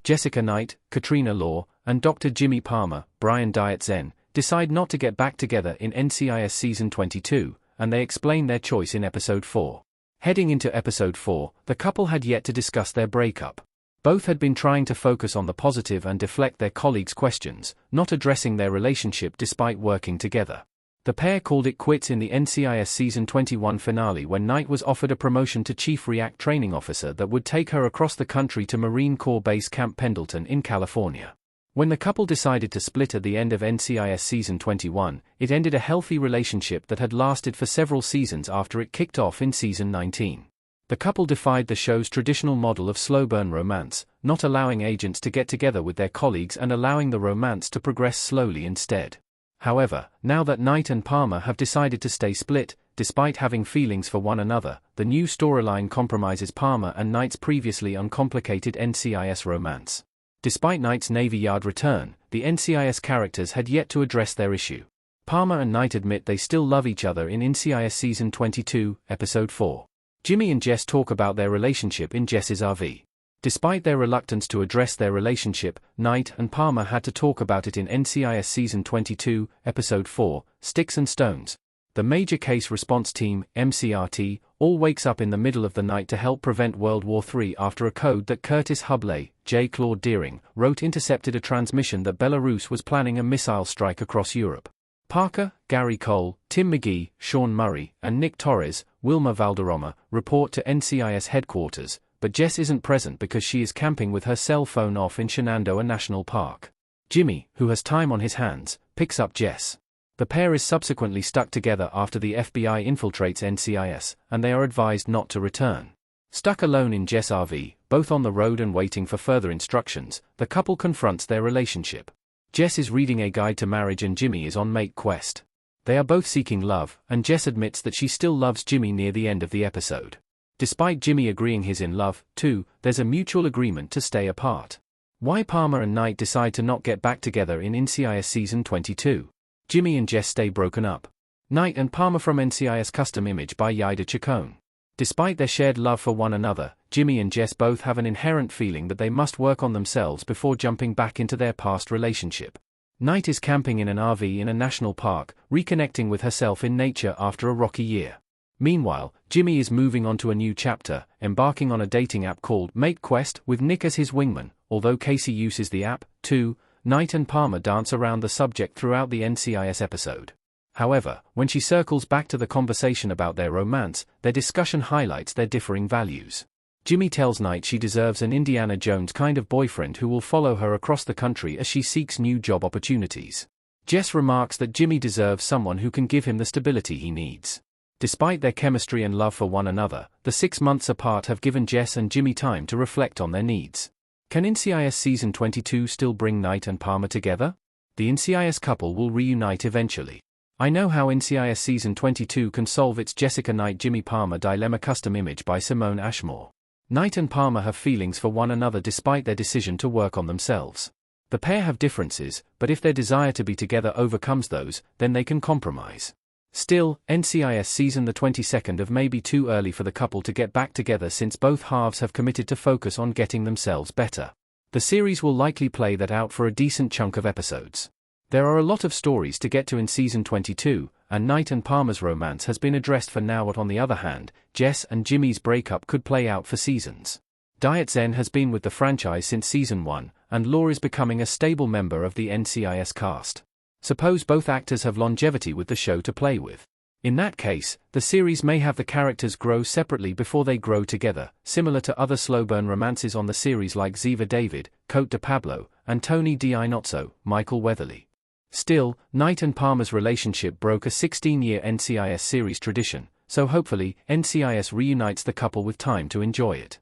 Jessica Knight, Katrina Law, and Dr. Jimmy Palmer, Brian Dietz-Zen, decide not to get back together in NCIS Season 22, and they explain their choice in Episode 4. Heading into Episode 4, the couple had yet to discuss their breakup. Both had been trying to focus on the positive and deflect their colleagues' questions, not addressing their relationship despite working together. The pair called it quits in the NCIS Season 21 finale when Knight was offered a promotion to Chief React Training Officer that would take her across the country to Marine Corps Base Camp Pendleton in California. When the couple decided to split at the end of NCIS Season 21, it ended a healthy relationship that had lasted for several seasons after it kicked off in Season 19. The couple defied the show's traditional model of slow-burn romance, not allowing agents to get together with their colleagues and allowing the romance to progress slowly instead. However, now that Knight and Palmer have decided to stay split, despite having feelings for one another, the new storyline compromises Palmer and Knight's previously uncomplicated NCIS romance. Despite Knight's Navy Yard return, the NCIS characters had yet to address their issue. Palmer and Knight admit they still love each other in NCIS Season 22, Episode 4. Jimmy and Jess talk about their relationship in Jess's RV. Despite their reluctance to address their relationship, Knight and Palmer had to talk about it in NCIS Season 22, Episode 4, Sticks and Stones. The Major Case Response Team, MCRT, all wakes up in the middle of the night to help prevent World War III after a code that Curtis Hubley, J. Claude Deering, wrote intercepted a transmission that Belarus was planning a missile strike across Europe. Parker, Gary Cole, Tim McGee, Sean Murray, and Nick Torres, Wilma Valderrama, report to NCIS headquarters, but Jess isn't present because she is camping with her cell phone off in Shenandoah National Park. Jimmy, who has time on his hands, picks up Jess. The pair is subsequently stuck together after the FBI infiltrates NCIS, and they are advised not to return. Stuck alone in Jess' RV, both on the road and waiting for further instructions, the couple confronts their relationship. Jess is reading a guide to marriage and Jimmy is on mate quest. They are both seeking love, and Jess admits that she still loves Jimmy near the end of the episode. Despite Jimmy agreeing he's in love, too, there's a mutual agreement to stay apart. Why Palmer and Knight decide to not get back together in NCIS Season 22. Jimmy and Jess stay broken up. Knight and Palmer from NCIS Custom Image by Yida Chacon. Despite their shared love for one another, Jimmy and Jess both have an inherent feeling that they must work on themselves before jumping back into their past relationship. Knight is camping in an RV in a national park, reconnecting with herself in nature after a rocky year. Meanwhile, Jimmy is moving on to a new chapter, embarking on a dating app called Mate Quest with Nick as his wingman. Although Casey uses the app, too, Knight and Palmer dance around the subject throughout the NCIS episode. However, when she circles back to the conversation about their romance, their discussion highlights their differing values. Jimmy tells Knight she deserves an Indiana Jones kind of boyfriend who will follow her across the country as she seeks new job opportunities. Jess remarks that Jimmy deserves someone who can give him the stability he needs. Despite their chemistry and love for one another, the 6 months apart have given Jess and Jimmy time to reflect on their needs. Can NCIS Season 22 still bring Knight and Palmer together? The NCIS couple will reunite eventually. I Know How NCIS Season 22 Can Solve Its Jessica Knight-Jimmy Palmer Dilemma Custom Image by Simone Ashmore. Knight and Palmer have feelings for one another despite their decision to work on themselves. The pair have differences, but if their desire to be together overcomes those, then they can compromise. Still, NCIS Season the 22nd of may be too early for the couple to get back together since both halves have committed to focus on getting themselves better. The series will likely play that out for a decent chunk of episodes. There are a lot of stories to get to in Season 22, and Knight and Palmer's romance has been addressed for now, but on the other hand, Jess and Jimmy's breakup could play out for seasons. Dietz-Zen has been with the franchise since Season 1, and Law is becoming a stable member of the NCIS cast. Suppose both actors have longevity with the show to play with. In that case, the series may have the characters grow separately before they grow together, similar to other slow-burn romances on the series like Ziva David, Cote de Pablo, and Tony Di Nozzo, Michael Weatherly. Still, Knight and Palmer's relationship broke a 16-year NCIS series tradition, so hopefully, NCIS reunites the couple with time to enjoy it.